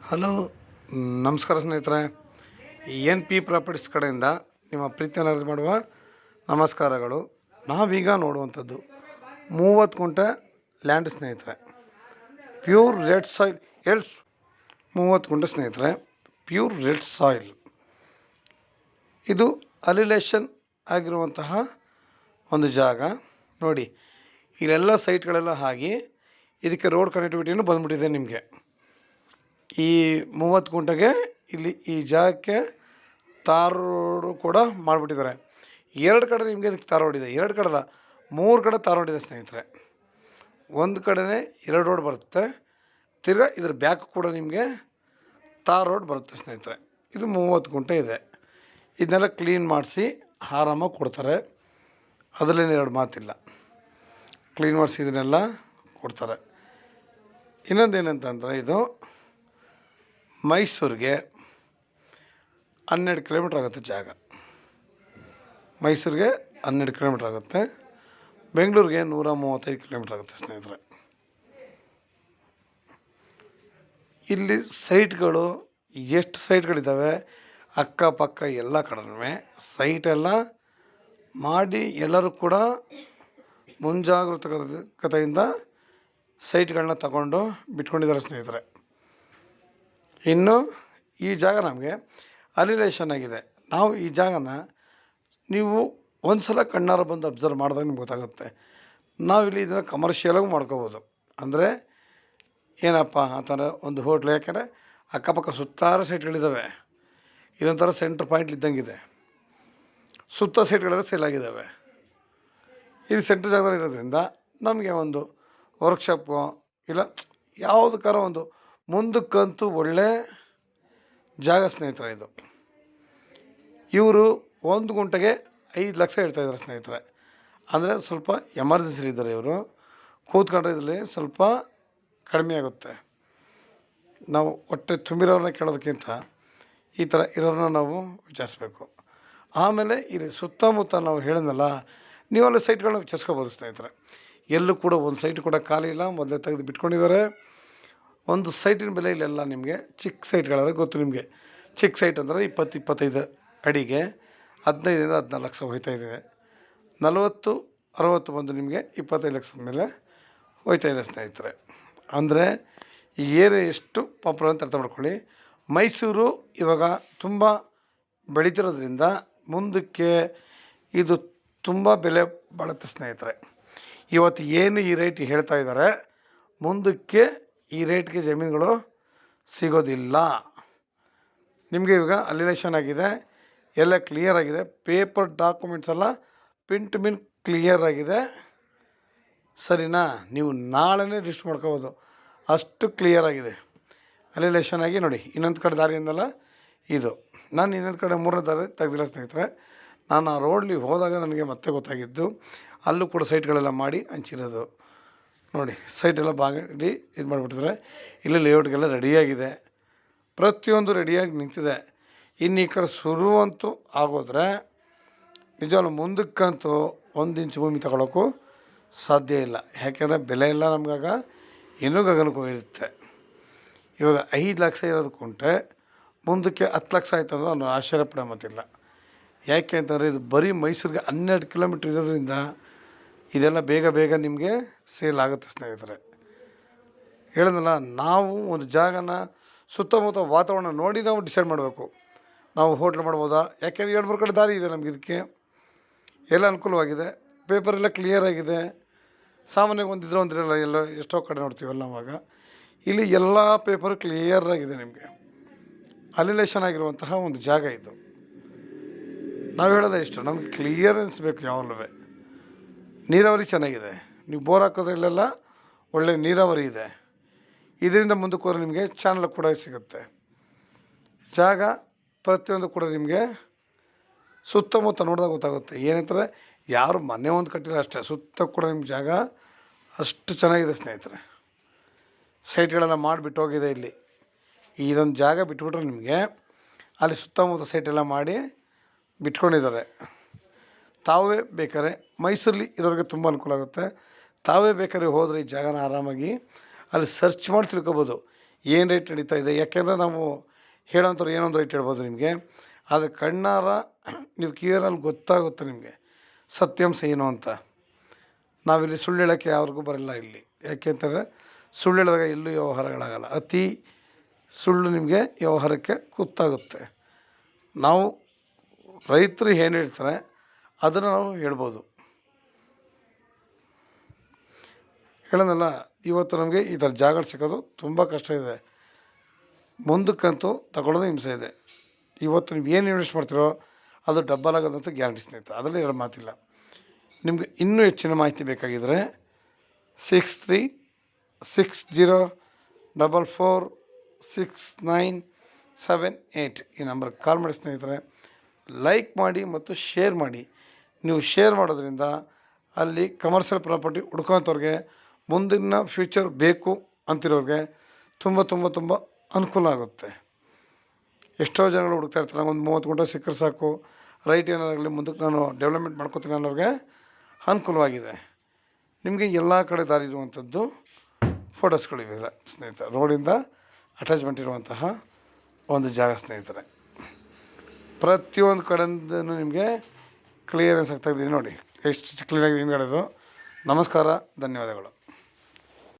Hello, ನಮಸ್ಕಾರ ಸ್ನೇಹಿತರೆ. N P properties ಕಡೆಯಿಂದ ನಿಮ್ಮ ಪ್ರೀತಿಯನ್ನು ಅರ್ಜಿ ಮಾಡುವ ನಮಸ್ಕಾರಗಳು. ನಾವೀಗ ನೋಡುವಂಥದ್ದು 30 ಗುಂಟೆ ಲ್ಯಾಂಡ್ ಸ್ನೇಹಿತರೆ, ಪ್ಯೂರ್ ರೆಡ್ ಸಾಯಿಲ್. 30 ಗುಂಟೆ ಸ್ನೇಹಿತರೆ, ಪ್ಯೂರ್ ರೆಡ್ ಸಾಯಿಲ್. ಇದು ಅಲಿಲೇಷನ್ ಆಗಿರುವಂತಹ ಒಂದು ಜಾಗ ನೋಡಿ. ಇಲ್ಲೆಲ್ಲ ಸೈಟ್ಗಳೆಲ್ಲ ಆಗಿ ಇದಕ್ಕೆ ರೋಡ್ ಕನೆಕ್ಟಿವಿಟಿನೂ ಬಂದ್ಬಿಟ್ಟಿದೆ ನಿಮಗೆ. ಈ 30 ಗುಂಟೆಗೆ ಇಲ್ಲಿ ಈ ಜಾಗಕ್ಕೆ ತಾರ್ ರೋಡು ಕೂಡ ಮಾಡಿಬಿಟ್ಟಿದ್ದಾರೆ. 2 ಕಡೆ ನಿಮಗೆ ಇದಕ್ಕೆ ತಾರ್ ರೋಡ್ ಇದೆ. 2 ಕಡೆ ಅಲ್ಲ, 3 ಕಡೆ ತಾರ್ ರೋಡ್ ಇದೆ ಸ್ನೇಹಿತರೆ. ಒಂದು ಕಡೆನೇ 2 ರೋಡ್ ಬರುತ್ತೆ, ತಿರ್ಗಾ ಇದ್ರ ಬ್ಯಾಕ್ ಕೂಡ ನಿಮಗೆ ತಾರ್ ರೋಡ್ ಬರುತ್ತೆ ಸ್ನೇಹಿತರೆ. ಇದು 30 ಗುಂಟೆ ಇದೆ. ಇದನ್ನೆಲ್ಲ ಕ್ಲೀನ್ ಮಾಡಿಸಿ ಆರಾಮಾಗಿ ಕೊಡ್ತಾರೆ, ಅದರಲ್ಲೇನು 2 ಮಾತಿಲ್ಲ. ಕ್ಲೀನ್ ಮಾಡಿಸಿ ಇದನ್ನೆಲ್ಲ ಕೊಡ್ತಾರೆ. ಇನ್ನೊಂದೇನಂತಂದರೆ, ಇದು ಮೈಸೂರಿಗೆ 12 ಕಿಲೋಮೀಟ್ರ್ ಆಗುತ್ತೆ ಜಾಗ. ಮೈಸೂರಿಗೆ 12 ಕಿಲೋಮೀಟ್ರ್ ಆಗುತ್ತೆ. ಬೆಂಗಳೂರಿಗೆ 135 ಕಿಲೋಮೀಟ್ರ್ ಆಗುತ್ತೆ ಸ್ನೇಹಿತರೆ. ಇಲ್ಲಿ ಸೈಟ್ಗಳು ಎಷ್ಟು ಸೈಟ್ಗಳಿದ್ದಾವೆ ಅಕ್ಕಪಕ್ಕ ಎಲ್ಲ ಕಡೆ ಸೈಟೆಲ್ಲ ಮಾಡಿ ಎಲ್ಲರೂ ಕೂಡ ಮುಂಜಾಗರೂಕತೆಯಿಂದ ಸೈಟ್ಗಳನ್ನ ತಗೊಂಡು ಬಿಟ್ಕೊಂಡಿದ್ದಾರೆ ಸ್ನೇಹಿತರೆ. ಇನ್ನು ಈ ಜಾಗ ನಮಗೆ ಅಲಿಲೇಷನ್ ಆಗಿದೆ. ನಾವು ಈ ಜಾಗನ ನೀವು ಒಂದು ಸಲ ಕಣ್ಣಾರ ಬಂದು ಅಬ್ಸರ್ವ್ ಮಾಡಿದಾಗ ನಿಮ್ಗೆ ಗೊತ್ತಾಗುತ್ತೆ. ನಾವಿಲ್ಲಿ ಇದನ್ನು ಕಮರ್ಷಿಯಲಾಗಿ ಮಾಡ್ಕೋಬೋದು. ಅಂದರೆ ಏನಪ್ಪ ಅಂತಂದರೆ, ಒಂದು ಹೋಟ್ಲು, ಯಾಕೆಂದರೆ ಅಕ್ಕಪಕ್ಕ ಸುತ್ತಾರು ಸೈಟ್ಗಳಿದ್ದಾವೆ. ಇದೊಂಥರ ಸೆಂಟ್ರ್ ಪಾಯಿಂಟ್ ಇದ್ದಂಗಿದೆ. ಸುತ್ತ ಸೈಟ್ಗಳೆಲ್ಲ ಸೇಲ್ ಆಗಿದ್ದಾವೆ. ಇದು ಸೆಂಟ್ರ್ ಜಾಗದಲ್ಲಿ ಇರೋದ್ರಿಂದ ನಮಗೆ ಒಂದು ವರ್ಕ್ಶಾಪು ಇಲ್ಲ ಯಾವುದಕ್ಕಾರ ಒಂದು ಮುಂದಕ್ಕಂತೂ ಒಳ್ಳೆ ಜಾಗ ಸ್ನೇಹಿತರೆ. ಇದು ಇವರು 1 ಗುಂಟೆಗೆ 5 ಲಕ್ಷ ಹೇಳ್ತಾಯಿದ್ದಾರೆ ಸ್ನೇಹಿತರೆ. ಅಂದರೆ ಸ್ವಲ್ಪ ಎಮರ್ಜೆನ್ಸಿ ಇದ್ದಾರೆ ಇವರು. ಕೂತ್ಕೊಂಡ್ರೆ ಇದರಲ್ಲಿ ಸ್ವಲ್ಪ ಕಡಿಮೆ ಆಗುತ್ತೆ. ನಾವು ಹೊಟ್ಟೆ ತುಂಬಿರೋರನ್ನ ಕೇಳೋದಕ್ಕಿಂತ ಈ ಥರ ಇರೋರನ್ನ ನಾವು ವಿಚಾರಿಸ್ಬೇಕು. ಆಮೇಲೆ ಇಲ್ಲಿ ಸುತ್ತಮುತ್ತ ನಾವು ಹೇಳಿದ್ನಲ್ಲ, ನೀವಲ್ಲಿ ಸೈಟ್ಗಳನ್ನ ವಿಚಾರಿಸ್ಕೋಬೋದು ಸ್ನೇಹಿತರೆ. ಎಲ್ಲೂ ಕೂಡ ಒಂದು ಸೈಟ್ ಕೂಡ ಖಾಲಿ ಇಲ್ಲ, ಮೊದಲೇ ತೆಗೆದು ಬಿಟ್ಕೊಂಡಿದ್ದಾರೆ. ಒಂದು ಸೈಟಿನ ಬೆಲೆ ಇಲ್ಲೆಲ್ಲ ನಿಮಗೆ ಚಿಕ್ಕ ಸೈಟ್ಗಳಾದ್ರೆ ಗೊತ್ತು ನಿಮಗೆ. ಚಿಕ್ಕ ಸೈಟ್ ಅಂದರೆ 20-25 ಅಡಿಗೆ 15-14 ಲಕ್ಷ ಹೋಗ್ತಾಯಿದೆ. 40-60 ಬಂದು ನಿಮಗೆ 25 ಲಕ್ಷದ ಮೇಲೆ ಹೋಗ್ತಾಯಿದೆ ಸ್ನೇಹಿತರೆ. ಅಂದರೆ ಈ ಏರಿಯಾ ಎಷ್ಟು ಪಾಪ್ಯುಲರ್ ಅಂತ ಅರ್ಥ ಮಾಡ್ಕೊಳ್ಳಿ. ಮೈಸೂರು ಇವಾಗ ತುಂಬ ಬೆಳೀತಿರೋದ್ರಿಂದ ಮುಂದಕ್ಕೆ ಇದು ತುಂಬ ಬೆಲೆ ಬಾಳುತ್ತೆ ಸ್ನೇಹಿತರೆ. ಇವತ್ತು ಏನು ಈ ರೇಟ್ ಹೇಳ್ತಾ ಇದ್ದಾರೆ, ಮುಂದಕ್ಕೆ ಈ ರೇಟ್ಗೆ ಜಮೀನುಗಳು ಸಿಗೋದಿಲ್ಲ. ನಿಮಗೆ ಇವಾಗ ಅಲಿಲೇಷನ್ ಆಗಿದೆ, ಎಲ್ಲ ಕ್ಲಿಯರ್ ಆಗಿದೆ. ಪೇಪರ್ ಡಾಕ್ಯುಮೆಂಟ್ಸ್ ಎಲ್ಲ ಪಿನ್ ಟು ಪಿನ್ ಕ್ಲಿಯರ್ ಆಗಿದೆ. ಸರಿನಾ? ನೀವು ನಾಳೆನೇ ರಿಜಿಸ್ಟರ್ ಮಾಡ್ಕೋಬೋದು, ಅಷ್ಟು ಕ್ಲಿಯರ್ ಆಗಿದೆ. ಅಲಿಲೇಷನ್ ಆಗಿ ನೋಡಿ, ಇನ್ನೊಂದು ಕಡೆ ದಾರಿಯಿಂದಲ್ಲ ಇದು. ನಾನು ಇನ್ನೊಂದು ಕಡೆ 3ನೇ ದಾರಿ ತೆಗೆದಿಲ್ಲ ಸ್ನೇಹಿತರೆ. ನಾನು ಆ ರೋಡ್ಲಿ ಹೋದಾಗ ನನಗೆ ಮತ್ತೆ ಗೊತ್ತಾಗಿದ್ದು, ಅಲ್ಲೂ ಕೂಡ ಸೈಟ್ಗಳೆಲ್ಲ ಮಾಡಿ ಹಂಚಿರೋದು ನೋಡಿ. ಸೈಟೆಲ್ಲ ಬಾಗಿ ಇದು ಮಾಡಿಬಿಟ್ಟಿದ್ರೆ. ಇಲ್ಲಿ ಲೇಔಟ್ಗೆಲ್ಲ ರೆಡಿಯಾಗಿದೆ, ಪ್ರತಿಯೊಂದು ರೆಡಿಯಾಗಿ ನಿಂತಿದೆ. ಇನ್ನು ಈ ಕಡೆ ಶುರುವಂತೂ ಆಗೋದ್ರೆ ನಿಜವಾಗ್ಲೂ ಮುಂದಕ್ಕಂತೂ 1 ಇಂಚು ಭೂಮಿ ತಗೊಳ್ಳೋಕ್ಕೂ ಸಾಧ್ಯ ಇಲ್ಲ. ಯಾಕೆಂದರೆ ಬೆಲೆ ಎಲ್ಲ ನಮಗಾಗ ಇನ್ನೂ ಗಗನಕ್ಕೆ ಹೋಗಿರುತ್ತೆ. ಇವಾಗ 5 ಲಕ್ಷ ಇರೋದು ಕುಂಟೆ ಮುಂದಕ್ಕೆ 10 ಲಕ್ಷ ಆಯಿತು ಅಂದ್ರೆ ನಾನು ಆಶ್ಚರ್ಯ ಪಡೋ ಮತ್ತಿಲ್ಲ. ಯಾಕೆ ಅಂತಂದರೆ ಇದು ಬರೀ ಮೈಸೂರಿಗೆ 12 ಕಿಲೋಮೀಟ್ರ್ ಇರೋದ್ರಿಂದ ಇದೆಲ್ಲ ಬೇಗ ನಿಮಗೆ ಸೇಲ್ ಆಗುತ್ತೆ ಸ್ನೇಹಿತರೆ. ಹೇಳಿದ್ನಲ್ಲ, ನಾವು ಒಂದು ಜಾಗನ ಸುತ್ತಮುತ್ತ ವಾತಾವರಣ ನೋಡಿ ನಾವು ಡಿಸೈಡ್ ಮಾಡಬೇಕು. ನಾವು ಹೋಟ್ಲ್ ಮಾಡ್ಬೋದಾ? ಯಾಕೆಂದರೆ 2-3 ಕಡೆ ದಾರಿ ಇದೆ ನಮಗೆ. ಇದಕ್ಕೆ ಎಲ್ಲ ಅನುಕೂಲವಾಗಿದೆ, ಪೇಪರೆಲ್ಲ ಕ್ಲಿಯರ್ ಆಗಿದೆ. ಸಾಮಾನ್ಯವಾಗಿ ಒಂದಿದ್ರೆ ಒಂದಿರಲ್ಲ, ಎಲ್ಲ ಎಷ್ಟೋ ಕಡೆ ನೋಡ್ತೀವಲ್ಲ ಅವಾಗ. ಇಲ್ಲಿ ಎಲ್ಲ ಪೇಪರು ಕ್ಲಿಯರ್ ಆಗಿದೆ ನಿಮಗೆ. ಅಲಿಲೇಷನ್ ಆಗಿರುವಂತಹ ಒಂದು ಜಾಗ ಇದು. ನಾವು ಹೇಳೋದೇ ಇಷ್ಟು, ನಮಗೆ ಕ್ಲಿಯರೆನ್ಸ್ ಬೇಕು ಯಾವಾಗಲೂ. ನೀರಾವರಿ ಚೆನ್ನಾಗಿದೆ, ನೀವು ಬೋರ್ ಹಾಕೋದ್ರಲ್ಲೆಲ್ಲ ಒಳ್ಳೆ ನೀರಾವರಿ ಇದೆ. ಇದರಿಂದ ಮುಂದಕ್ಕೆ ಹೋದ್ರೆ ನಿಮಗೆ ಚಾನಲ್ ಕೂಡ ಸಿಗುತ್ತೆ. ಜಾಗ ಪ್ರತಿಯೊಂದು ಕೂಡ ನಿಮಗೆ ಸುತ್ತಮುತ್ತ ನೋಡಿದಾಗ ಗೊತ್ತಾಗುತ್ತೆ. ಏನಂತಾರೆ, ಯಾರು ಮನೆ ಒಂದು ಕಟ್ಟಿಲ್ಲ ಅಷ್ಟೇ, ಸುತ್ತ ಕೂಡ ನಿಮ್ಮ ಜಾಗ ಅಷ್ಟು ಚೆನ್ನಾಗಿದೆ ಸ್ನೇಹಿತರೆ. ಸೈಟ್ಗಳೆಲ್ಲ ಮಾಡಿಬಿಟ್ಟು ಹೋಗಿದೆ. ಇಲ್ಲಿ ಇದೊಂದು ಜಾಗ ಬಿಟ್ಬಿಟ್ರೆ ನಿಮಗೆ ಅಲ್ಲಿ ಸುತ್ತಮುತ್ತ ಸೈಟೆಲ್ಲ ಮಾಡಿ ಬಿಟ್ಕೊಂಡಿದ್ದಾರೆ. ತಾವೇ ಬೇಕಾದ್ರೆ ಮೈಸೂರಲ್ಲಿ ಇರೋರಿಗೆ ತುಂಬ ಅನುಕೂಲ ಆಗುತ್ತೆ. ತಾವೇ ಬೇಕಾದ್ರೆ ಹೋದರೆ ಈ ಜಾಗನ ಆರಾಮಾಗಿ ಅಲ್ಲಿ ಸರ್ಚ್ ಮಾಡಿ ತಿಳ್ಕೊಬೋದು. ಏನು ರೇಟ್ ನಡೀತಾ ಇದೆ. ಯಾಕೆಂದರೆ ನಾವು ಹೇಳೋಂಥವ್ರು ಏನೊಂದು ರೇಟ್ ಹೇಳ್ಬೋದು ನಿಮಗೆ, ಆದರೆ ಕಣ್ಣಾರ ನೀವು ಕಿವಿಯಲ್ಲಿ ಗೊತ್ತಾಗುತ್ತೆ ನಿಮಗೆ ಸತ್ಯಾಂಶ ಏನು ಅಂತ. ನಾವಿಲ್ಲಿ ಸುಳ್ಳು ಹೇಳೋಕ್ಕೆ ಯಾರಿಗೂ ಬರಲ್ಲ ಇಲ್ಲಿ. ಯಾಕೆ ಅಂತಂದರೆ ಸುಳ್ಳು ಹೇಳಿದಾಗ ಎಲ್ಲೂ ವ್ಯವಹಾರಗಳಾಗಲ್ಲ. ಅತಿ ಸುಳ್ಳು ನಿಮಗೆ ವ್ಯವಹಾರಕ್ಕೆ ಗೊತ್ತಾಗುತ್ತೆ. ನಾವು ರೈತರು ಏನು ಹೇಳ್ತಾರೆ ಅದನ್ನು ನಾವು ಹೇಳ್ಬೋದು. ಹೇಳೋದಲ್ಲ, ಇವತ್ತು ನಮಗೆ ಈ ಥರ ಜಾಗಗಳು ಸಿಗೋದು ತುಂಬ ಕಷ್ಟ ಇದೆ. ಮುಂದಕ್ಕಂತೂ ತಗೊಳ್ಳೋದು ಹಿಂಸೆ ಇದೆ. ಇವತ್ತು ನೀವು ಏನು ಇನ್ವೆಸ್ಟ್ ಮಾಡ್ತೀರೋ ಅದು ಡಬ್ಬಲ್ ಆಗೋದಂತ ಗ್ಯಾರಂಟಿ ಸ್ನೇಹಿತರೆ, ಅದರಲ್ಲಿ ಎರಡು ಮಾತಿಲ್ಲ. ನಿಮಗೆ ಇನ್ನೂ ಹೆಚ್ಚಿನ ಮಾಹಿತಿ ಬೇಕಾಗಿದ್ದರೆ 6360446978 ಈ ನಂಬರ್ಗೆ ಕಾಲ್ ಮಾಡಿ ಸ್ನೇಹಿತರೆ. ಲೈಕ್ ಮಾಡಿ ಮತ್ತು ಶೇರ್ ಮಾಡಿ. ನೀವು ಶೇರ್ ಮಾಡೋದ್ರಿಂದ ಅಲ್ಲಿ ಕಮರ್ಷಿಯಲ್ ಪ್ರಾಪರ್ಟಿ ಹುಡ್ಕೋಂಥವ್ರಿಗೆ, ಮುಂದಿನ ಫ್ಯೂಚರ್ ಬೇಕು ಅಂತಿರೋರಿಗೆ ತುಂಬ ತುಂಬ ತುಂಬ ಅನುಕೂಲ ಆಗುತ್ತೆ. ಎಷ್ಟೋ ಜನಗಳು ಹುಡುಕ್ತಾ ಇರ್ತಾರೆ, ಒಂದು 30 ಗುಂಟೆ ಸಿಕ್ಕರೆ ಸಾಕು, ರೈಟ್ ಏನಾಗಲಿ ಮುಂದಕ್ಕೆ ನಾನು ಡೆವಲಪ್ಮೆಂಟ್ ಮಾಡ್ಕೊತೀನಿ ಅನ್ನೋರಿಗೆ ಅನುಕೂಲವಾಗಿದೆ. ನಿಮಗೆ ಎಲ್ಲ ಕಡೆ ದಾರಿ ಇರುವಂಥದ್ದು ಫೋಟೋಸ್ಗಳಿವೆ ಸ್ನೇಹಿತರೆ. ರೋಡಿಂದ ಅಟ್ಯಾಚ್ಮೆಂಟ್ ಇರುವಂತಹ ಒಂದು ಜಾಗ ಸ್ನೇಹಿತರೆ. ಪ್ರತಿಯೊಂದು ಕಡೆಯಿಂದ ನಿಮಗೆ ಕ್ಲಿಯರೆನ್ಸ್ ಆಗ್ತಾಯಿದ್ದೀನಿ ನೋಡಿ, ಎಷ್ಟು ಕ್ಲೀನಾಗಿದೆ ಹಿಂದ್ಗಡೆದು. ನಮಸ್ಕಾರ, ಧನ್ಯವಾದಗಳು.